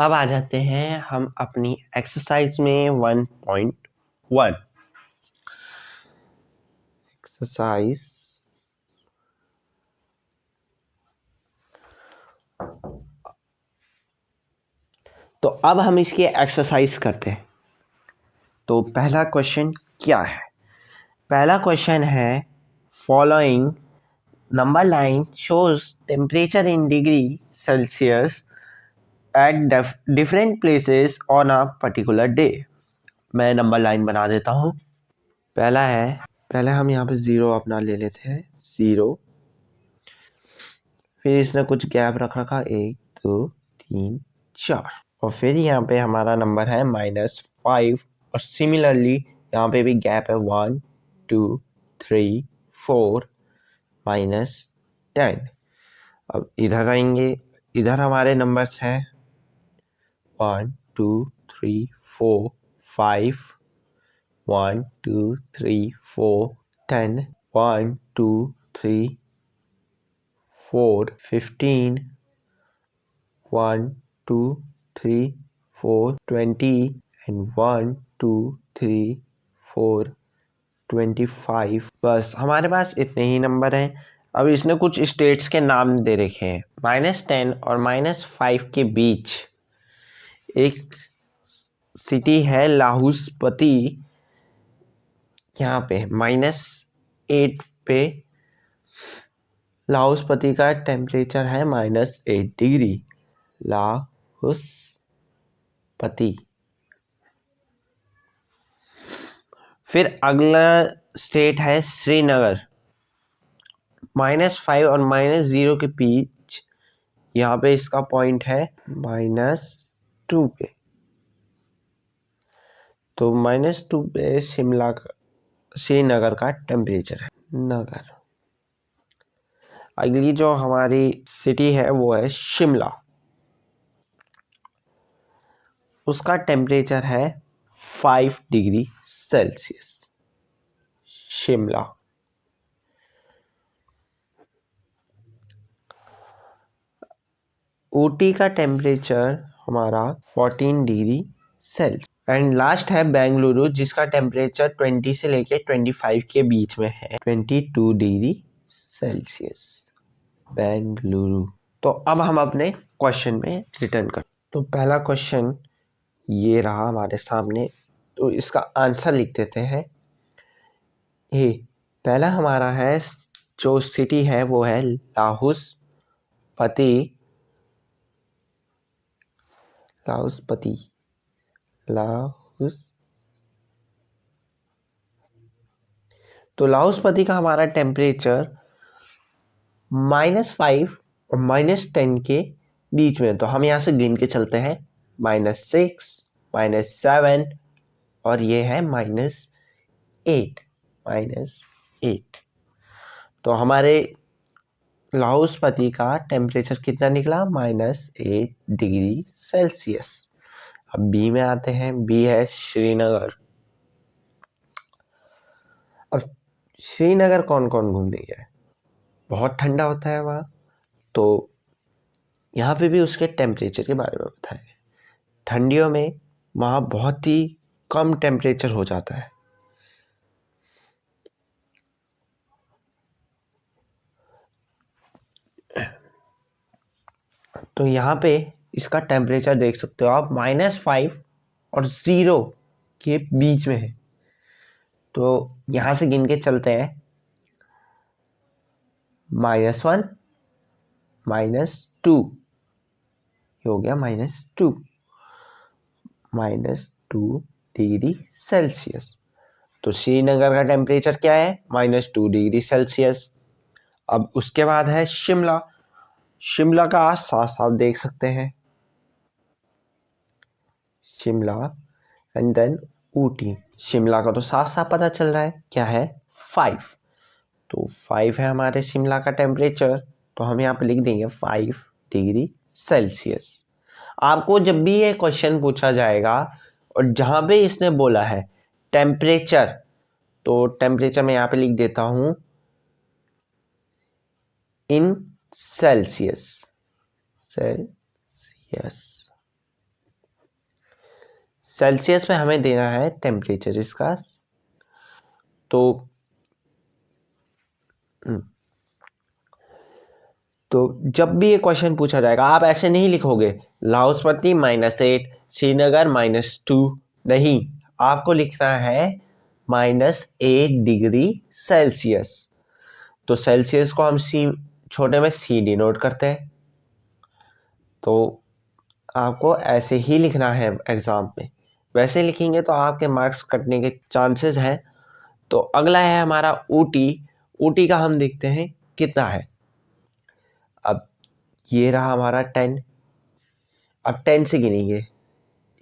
अब आ जाते हैं हम अपनी एक्सरसाइज में 1.1 एक्सरसाइज तो अब हम इसकी एक्सरसाइज करते हैं। तो पहला क्वेश्चन क्या है? पहला क्वेश्चन है following number line shows temperature in degree Celsius at different places on a particular day. मैं नंबर लाइन बना देता हूँ। पहला है, पहले हम यहाँ पे 0 अपना ले लेते हैं, 0। फिर इसने कुछ गैप रखा 1 2 3 4 और फिर यहाँ पे हमारा नंबर है -5 और सिमिलरली यहाँ पे भी गैप है 1 2 3 4 -10। अब इधर आएंगे, इधर हमारे नंबर्स हैं 1 2 3 4 5 1 2 3 4 10 1 2 3 4 15 1 2 3 4 20 and 1 2 3 4 25। बस हमारे पास इतने ही नंबर हैं। अब इसने कुछ स्टेट्स के नाम दे रखे हैं। -10 और -5 के बीच एक सिटी है लाहौल-स्पीति। यहाँ पे -8 पे लाहौल-स्पीति का टेम्परेचर है -8 डिग्री। लाहौल-स्पीति। फिर अगला स्टेट है श्रीनगर। -5 और -0 के बीच यहाँ पे इसका पॉइंट है -2 पे। तो -2 पे श्रीनगर का टेम्परेचर है। नगर। अगली जो हमारी सिटी है वो है शिमला। उसका टेम्परेचर है 5 डिग्री सेल्सियस। शिमला। ऊटी का टेम्परेचर हमारा 14 डिग्री सेल्सियस। एंड लास्ट है बेंगलुरु, जिसका टेम्परेचर 20 से लेके 25 के बीच में है, 22 डिग्री सेल्सियस। बेंगलुरु। तो अब हम अपने क्वेश्चन में रिटर्न कर। तो पहला क्वेश्चन ये रहा हमारे सामने। तो इसका आंसर लिख देते हैं। ये पहला हमारा है, जो सिटी है वो है लाहौल-स्पीति। लाहौल-स्पीति। तो लाहौल-स्पीति का हमारा टेम्परेचर -5 और -10 के बीच में। तो हम यहाँ से गिन के चलते हैं, -6 -7 और ये है -8। तो हमारे लाहौल-स्पीति का टेम्परेचर कितना निकला? -8 डिग्री सेल्सियस। अब बी में आते हैं। बी है श्रीनगर। अब श्रीनगर कौन कौन घूमने गया है? बहुत ठंडा होता है वहाँ। तो यहाँ पे भी उसके टेम्परेचर के बारे में बताएं। ठंडियों में वहाँ बहुत ही कम टेम्परेचर हो जाता है। तो यहाँ पे इसका टेम्परेचर देख सकते हो आप, -5 और 0 के बीच में है। तो यहाँ से गिन के चलते हैं, -1 -2 हो गया, -2 डिग्री सेल्सियस। तो श्रीनगर का टेम्परेचर क्या है? -2 डिग्री सेल्सियस। अब उसके बाद है शिमला। शिमला का साफ साफ देख सकते हैं, शिमला एंड देन ऊटी। शिमला का तो साफ साफ पता चल रहा है, क्या है? 5। तो 5 है हमारे शिमला का टेम्परेचर। तो हम यहाँ पे लिख देंगे 5 डिग्री सेल्सियस। आपको जब भी ये क्वेश्चन पूछा जाएगा और जहाँ पे इसने बोला है टेम्परेचर, तो टेम्परेचर मैं यहाँ पे लिख देता हूँ इन सेल्सियस। सेल्सियस। सेल्सियस में हमें देना है टेम्परेचर इसका। तो जब भी ये क्वेश्चन पूछा जाएगा आप ऐसे नहीं लिखोगे लाहौल-स्पीति -8, श्रीनगर -2, नहीं, आपको लिखना है -8 डिग्री सेल्सियस। तो सेल्सियस को हम छोटे में सी डिनोट करते हैं, तो आपको ऐसे ही लिखना है एग्जाम में। वैसे लिखेंगे तो आपके मार्क्स कटने के चांसेस हैं। तो अगला है हमारा ऊटी। ऊटी का हम देखते हैं कितना है। अब ये रहा हमारा 10। अब 10 से गिनेंगे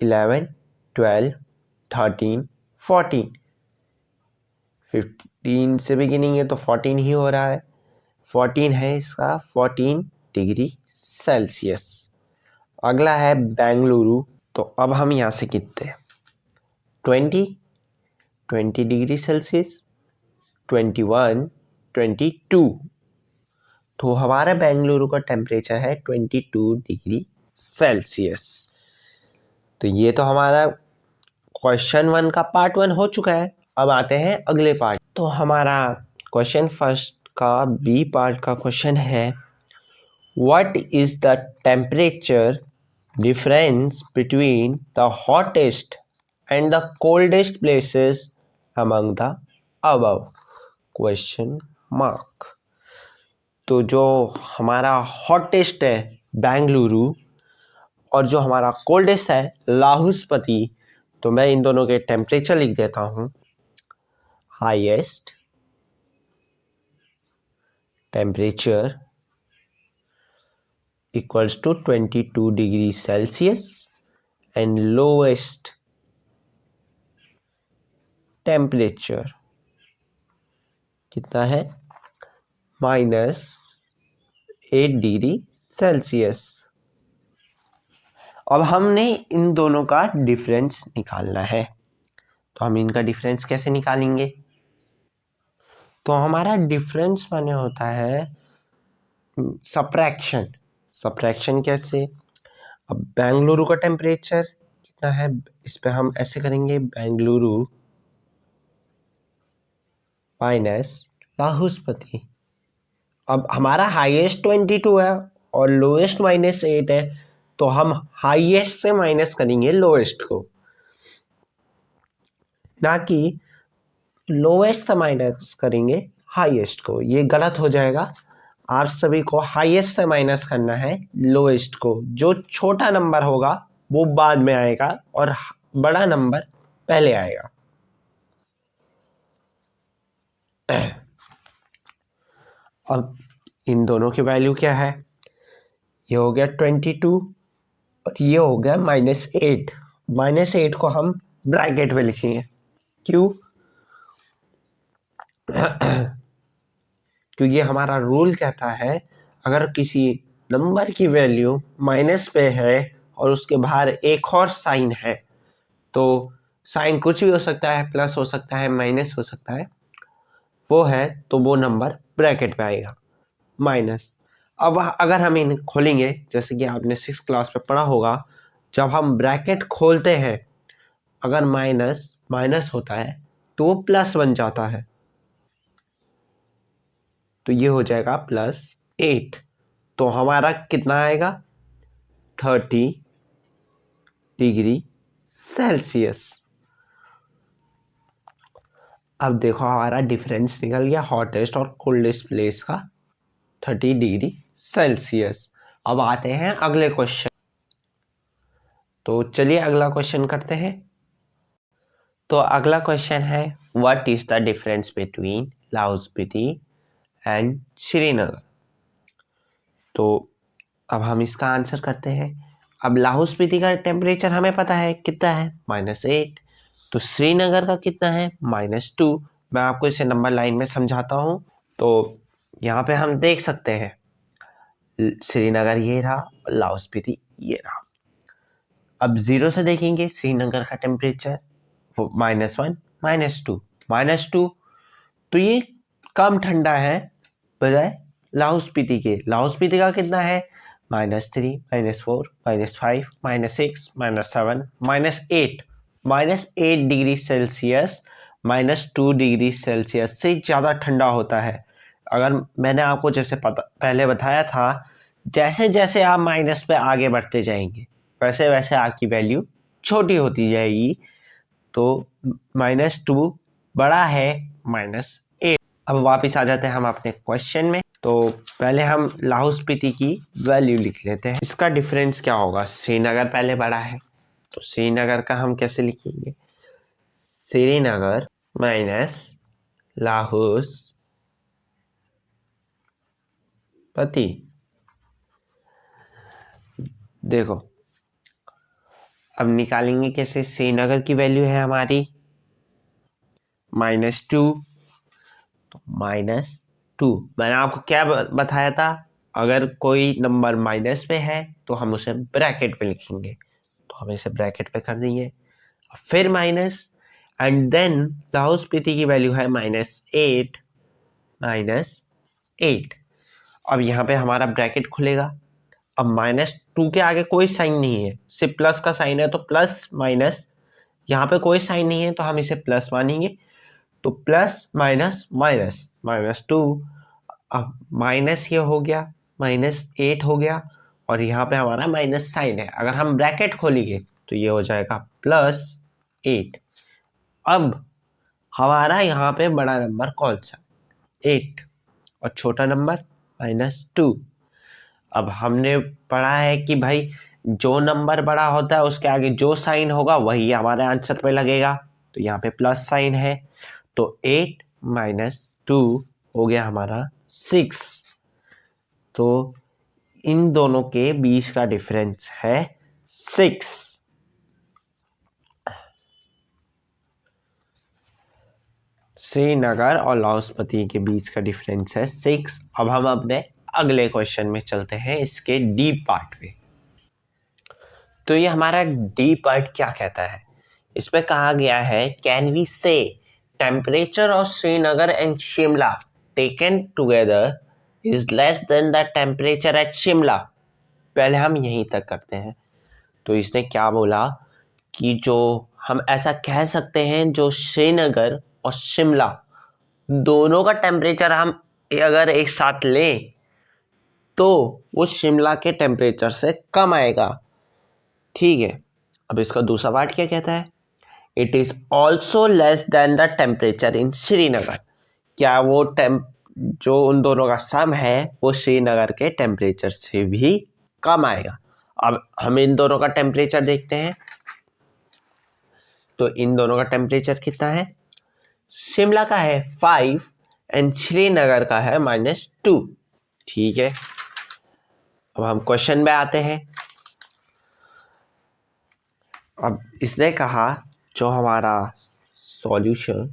11, 12, 13, 14। 15 से भी गिनेंगे तो 14 ही हो रहा है। 14 है इसका 14 डिग्री सेल्सियस। अगला है बेंगलुरु। तो अब हम यहाँ से गिनते हैं 20 डिग्री सेल्सियस, 21, 22। तो हमारा बेंगलुरु का टेम्परेचर है 22 डिग्री सेल्सियस। तो ये तो हमारा क्वेश्चन 1 का पार्ट 1 हो चुका है। अब आते हैं अगले पार्ट। तो हमारा क्वेश्चन फर्स्ट का बी पार्ट का क्वेश्चन है what is the temperature difference between the hottest and the coldest places among the above question mark. तो जो हमारा हॉटेस्ट है बेंगलुरु और जो हमारा कोल्डेस्ट है लाहौल-स्पीति, तो मैं इन दोनों के टेम्परेचर लिख देता हूँ। Highest temperature equals to 22 degree Celsius and lowest temperature कितना है -8 डिग्री सेल्सियस। अब हमने इन दोनों का डिफरेंस निकालना है। तो हम इनका डिफरेंस कैसे निकालेंगे? तो हमारा डिफरेंस माने होता है सब्ट्रैक्शन। सब्ट्रैक्शन कैसे? अब बेंगलुरु का टेम्परेचर कितना है, इस पे हम ऐसे करेंगे बेंगलुरु माइनस लाहौल-स्पीति। अब हमारा हाईएस्ट 22 है और लोएस्ट -8 है, तो हम हाईएस्ट से माइनस करेंगे लोएस्ट को, ना कि लोएस्ट से माइनस करेंगे हाईएस्ट को। ये गलत हो जाएगा। आप सभी को हाईएस्ट से माइनस करना है लोएस्ट को। जो छोटा नंबर होगा वो बाद में आएगा और बड़ा नंबर पहले आएगा। अब इन दोनों की वैल्यू क्या है? ये हो गया 22 और ये हो गया -8। -8 को हम ब्रैकेट में लिखेंगे। क्यों? क्योंकि हमारा रूल कहता है अगर किसी नंबर की वैल्यू माइनस पे है और उसके बाहर एक और साइन है, तो साइन कुछ भी हो सकता है, प्लस हो सकता है, माइनस हो सकता है, वो है तो वो नंबर ब्रैकेट में आएगा माइनस। अब अगर हम इन खोलेंगे, जैसे कि आपने 6th क्लास में पढ़ा होगा, जब हम ब्रैकेट खोलते हैं अगर माइनस माइनस होता है तो वो प्लस बन जाता है। तो ये हो जाएगा +8। तो हमारा कितना आएगा 30 डिग्री सेल्सियस। अब देखो हमारा डिफरेंस निकल गया हॉटेस्ट और कोल्डेस्ट प्लेस का 30 डिग्री सेल्सियस। अब आते हैं अगले क्वेश्चन। तो चलिए अगला क्वेश्चन करते हैं। तो अगला क्वेश्चन है what is the difference between Lahaul Spiti and Srinagar. तो अब हम इसका आंसर करते हैं। अब लाहौल-स्पीति का टेम्परेचर हमें पता है कितना है -8। तो श्रीनगर का कितना है -2। मैं आपको इसे नंबर लाइन में समझाता हूँ। तो यहाँ पे हम देख सकते हैं श्रीनगर ये रहा, लाहौल-स्पीति ये रहा। अब 0 से देखेंगे श्रीनगर का टेम्परेचर वो -1, -2, -2। तो ये कम ठंडा है बजाय लाहौल-स्पीति के। लाहौल-स्पीति का कितना है -3, -4, -5, -6, -7, -8। -8 डिग्री सेल्सियस -2 डिग्री सेल्सियस से ज़्यादा ठंडा होता है। अगर मैंने आपको जैसे पहले बताया था, जैसे जैसे आप माइनस पे आगे बढ़ते जाएंगे वैसे वैसे आपकी वैल्यू छोटी होती जाएगी। तो -2 बड़ा है -8। अब वापस आ जाते हैं हम अपने क्वेश्चन में। तो पहले हम लाहौल स्पीति की वैल्यू लिख लेते हैं। इसका डिफरेंस क्या होगा, श्रीनगर पहले बड़ा है तो श्रीनगर का हम कैसे लिखेंगे, श्रीनगर माइनस लाहौल स्पीति। देखो अब निकालेंगे कैसे, श्रीनगर की वैल्यू है हमारी -2, तो -2 मैंने आपको क्या बताया था, अगर कोई नंबर माइनस पे है तो हम उसे ब्रैकेट में लिखेंगे, तो हम इसे ब्रैकेट पे कर देंगे, फिर minus, and then Lahaul Spiti की वैल्यू है -8। अब यहाँ पे हमारा ब्रैकेट खुलेगा। अब -2 के आगे कोई साइन नहीं है, सिर्फ प्लस का साइन है, तो प्लस माइनस, यहाँ पे कोई साइन नहीं है तो हम इसे प्लस मानेंगे, तो प्लस माइनस माइनस -2। अब माइनस ये हो गया, -8 हो गया, और यहाँ पे हमारा माइनस साइन है। अगर हम ब्रैकेट खोलेंगे तो ये हो जाएगा +8। अब हमारा यहाँ पे बड़ा नंबर कौन सा, 8, और छोटा नंबर -2। अब हमने पढ़ा है कि भाई जो नंबर बड़ा होता है उसके आगे जो साइन होगा वही हमारे आंसर पे लगेगा, तो यहाँ पे प्लस साइन है, तो 8 - 2 हो गया हमारा 6। तो इन दोनों के बीच का डिफरेंस है 6। श्रीनगर और लाहौल स्पीति के बीच का डिफरेंस है 6। अब हम अपने अगले क्वेश्चन में चलते हैं, इसके डीप पार्ट में। तो ये हमारा डीप पार्ट क्या कहता है, इसमें कहा गया है, कैन वी से temperature of Srinagar and Shimla taken together is less than the temperature at Shimla. पहले हम यहीं तक करते हैं। तो इसने क्या बोला कि जो हम ऐसा कह सकते हैं, जो श्रीनगर और शिमला दोनों का टेम्परेचर हम अगर एक साथ लें तो वो शिमला के टेम्परेचर से कम आएगा। ठीक है, अब इसका दूसरा पार्ट क्या कहता है, it is also less than the temperature in Srinagar. क्या वो जो उन दोनों का सम है वो श्रीनगर के टेम्परेचर से भी कम आएगा। अब हम इन दोनों का टेम्परेचर देखते हैं, तो इन दोनों का टेम्परेचर कितना है, शिमला का है 5 एंड श्रीनगर का है -2। ठीक है, अब हम क्वेश्चन में आते हैं। अब इसने कहा जो हमारा सॉल्यूशन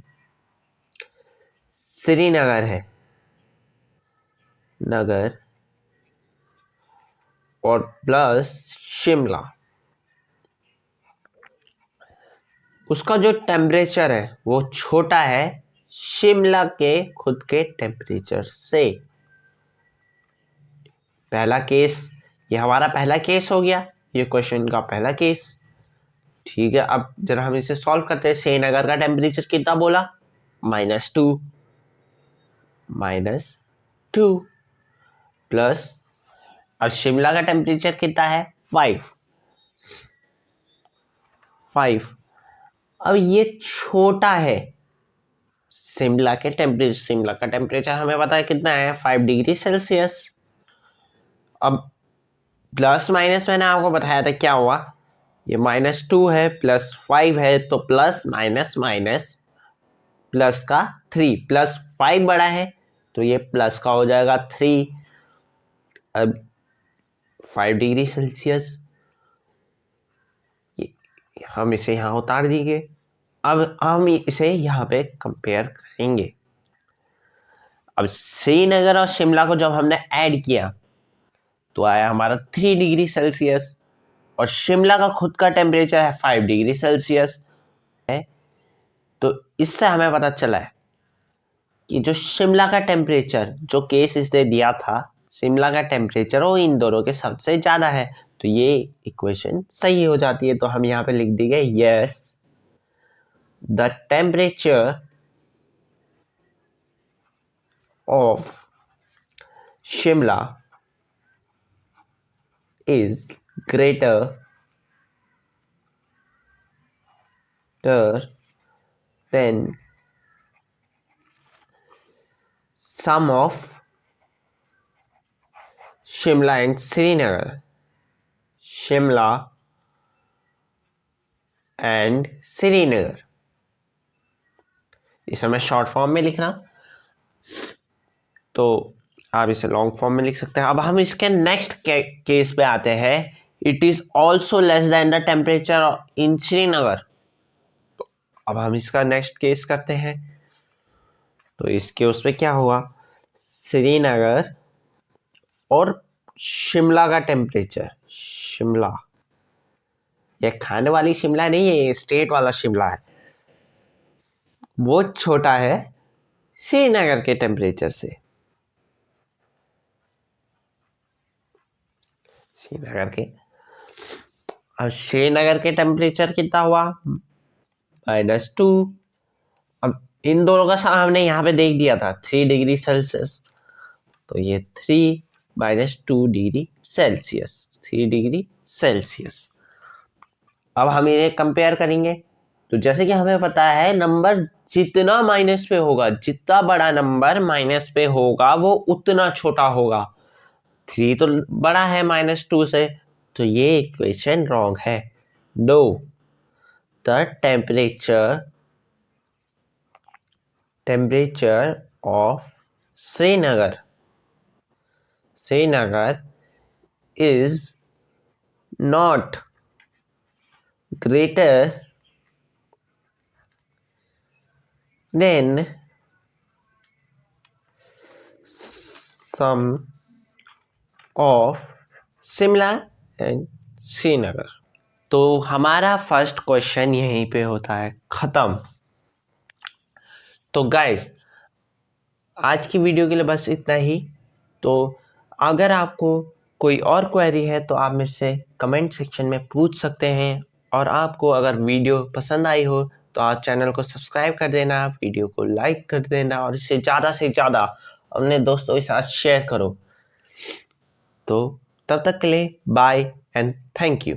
श्रीनगर है, नगर और प्लस शिमला, उसका जो टेम्परेचर है वो छोटा है शिमला के खुद के टेम्परेचर से। पहला केस, ये हमारा पहला केस हो गया, ये क्वेश्चन का पहला केस। ठीक है, अब जरा हम इसे सॉल्व करते हैं। श्रीनगर का टेम्परेचर कितना बोला, -2 प्लस, अब शिमला का टेम्परेचर कितना है 5। अब ये छोटा है शिमला के टेम्परेचर, शिमला का टेम्परेचर हमें पता है कितना है 5 डिग्री सेल्सियस। अब प्लस माइनस मैंने आपको बताया था क्या हुआ, ये -2 है +5 है, तो प्लस माइनस माइनस प्लस का 3, +5 बड़ा है तो ये प्लस का हो जाएगा 3। अब 5 डिग्री सेल्सियस हम इसे यहाँ उतार देंगे। अब हम इसे यहाँ पे कंपेयर करेंगे। अब श्रीनगर और शिमला को जब हमने ऐड किया तो आया हमारा 3 डिग्री सेल्सियस, और शिमला का खुद का टेम्परेचर है 5 डिग्री सेल्सियस है। तो इससे हमें पता चला है कि जो शिमला का टेम्परेचर, जो केस इसने दिया था, शिमला का टेम्परेचर वो इन दोनों के सबसे ज़्यादा है, तो ये इक्वेशन सही हो जाती है। तो हम यहाँ पे लिख देंगे yes the temperature of Shimla is greater than sum of Shimla and Srinagar. Shimla and Srinagar. इसे मैं शॉर्ट फॉर्म में लिख रहा, तो आप इसे लॉन्ग फॉर्म में लिख सकते हैं। अब हम इसके नेक्स्ट केस पे आते हैं। It is also less than the temperature in Srinagar. तो अब हम इसका नेक्स्ट केस करते हैं। तो इसके उसमें क्या हुआ, श्रीनगर और शिमला का टेम्परेचर, शिमला ये खाने वाली शिमला नहीं है, ये स्टेट वाला शिमला है, वो छोटा है श्रीनगर के टेम्परेचर से। अब श्रीनगर के टेम्परेचर कितना हुआ, -2। अब इन दोनों का सम हमने यहाँ पे देख दिया था 3 डिग्री सेल्सियस, तो ये 3 - 2 डिग्री सेल्सियस, 3 डिग्री सेल्सियस। अब हम इन्हें कंपेयर करेंगे। तो जैसे कि हमें पता है नंबर जितना माइनस पे होगा, जितना बड़ा नंबर माइनस पे होगा वो उतना छोटा होगा। 3 तो बड़ा है -2 से, तो ये इक्वेशन रॉन्ग है। No, the temperature of Srinagar is not greater than sum of Shimla and Srinagar। तो हमारा फर्स्ट क्वेश्चन यहीं पे होता है खत्म। तो गाइस आज की वीडियो के लिए बस इतना ही। तो अगर आपको कोई और क्वेरी है तो आप मेरे से कमेंट सेक्शन में पूछ सकते हैं, और आपको अगर वीडियो पसंद आई हो तो आप चैनल को सब्सक्राइब कर देना, वीडियो को लाइक कर देना, और इसे ज़्यादा से ज़्यादा अपने दोस्तों के साथ शेयर करो। तो तब तक के लिए बाय एंड थैंक यू।